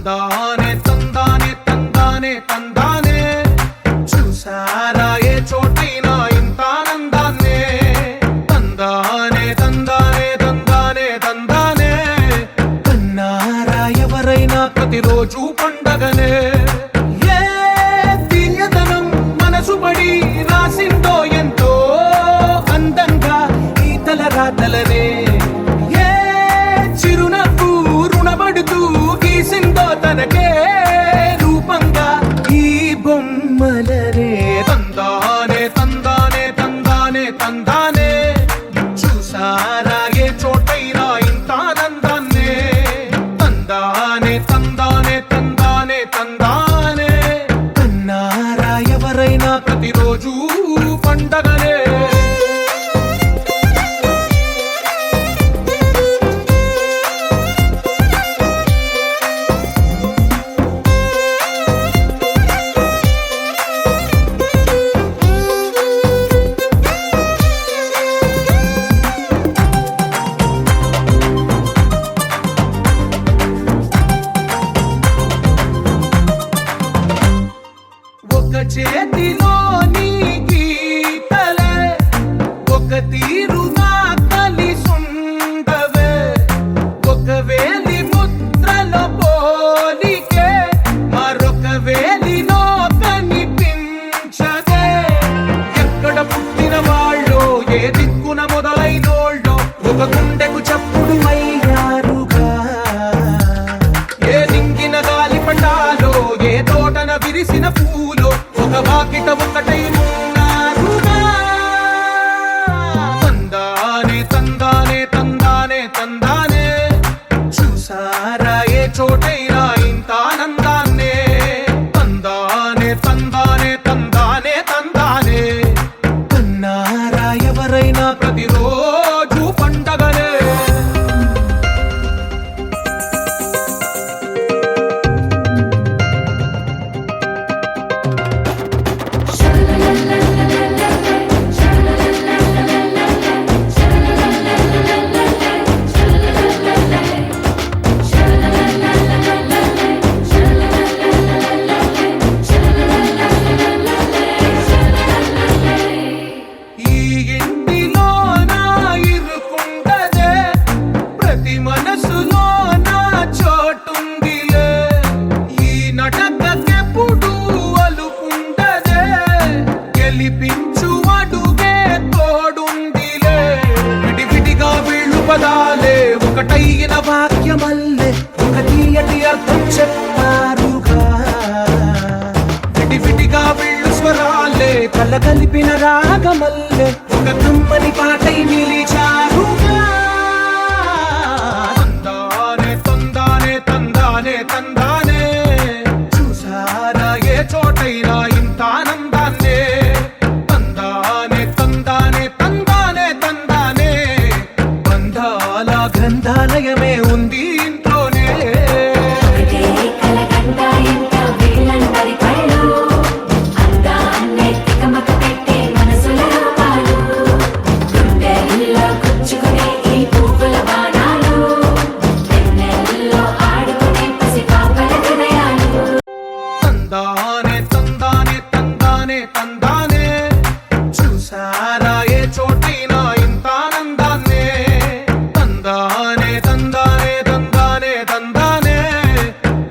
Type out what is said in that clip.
తందానే తందానే తందానే తందానే చూసారా ఏ చోటైనా ఇంత ఆనందాన్నే తందానే తందానే తందానే తందానే కన్నారా ఎవరైనా ప్రతిరోజు పండగనే ఏ తీయదనం మనసు పడి రాసిందో ఎంతో అందంగా ఈ తలరాతలనే తనకే రూపంగా ఈ బొమ్మలనే తందానే తందానే తందానే తందానే చూసారా ఏ చోటైనా ఇంత ఆనందాన్నే తందానే తందానే తందానే తందానే కన్నారా ఎవరైనా ప్రతిరోజు పండగనే చేతిలో నీ గీతలే ఒక తీరుగా కలిసుండవే ఒక వేలి ముద్రల పోలికే మరొక వేలిలో కనిపించదే ఎక్కడ పుట్టిన వాళ్ళో ఏ దిక్కున మొదలైనోళ్ళో ఒక గుండెకు చప్పుడు అయ్యారుగా ఏ దింగిన గాలి పటాలో ఏ తోటన విరిసిన పూలో ఒక వాకిట ఒకటై ఉన్నారుగా తందానే తందానే తందానే తందానే చూసారా ఏ చోటైనా ఇంత ఆనందాన్నే తందానే తందానే తందానే తందానే కన్నారా ఎవరైనా ప్రతిరోజు పండగనే మనసులో నా చోటుందిలే ఈ నటకెప్పుడు అలుకుంటదే గెలిపించు అడుగే తోడుందిలే విడివిడిగా వీళ్ళు పదాలే ఒకటైన వాక్యమల్లే ఒక తీయటి అర్థం చెప్పారుగా విడివిడిగా వీళ్ళు స్వరాలే కలగలిపిన రాగమల్లే ఒక కమ్మని పాటై నిలిచా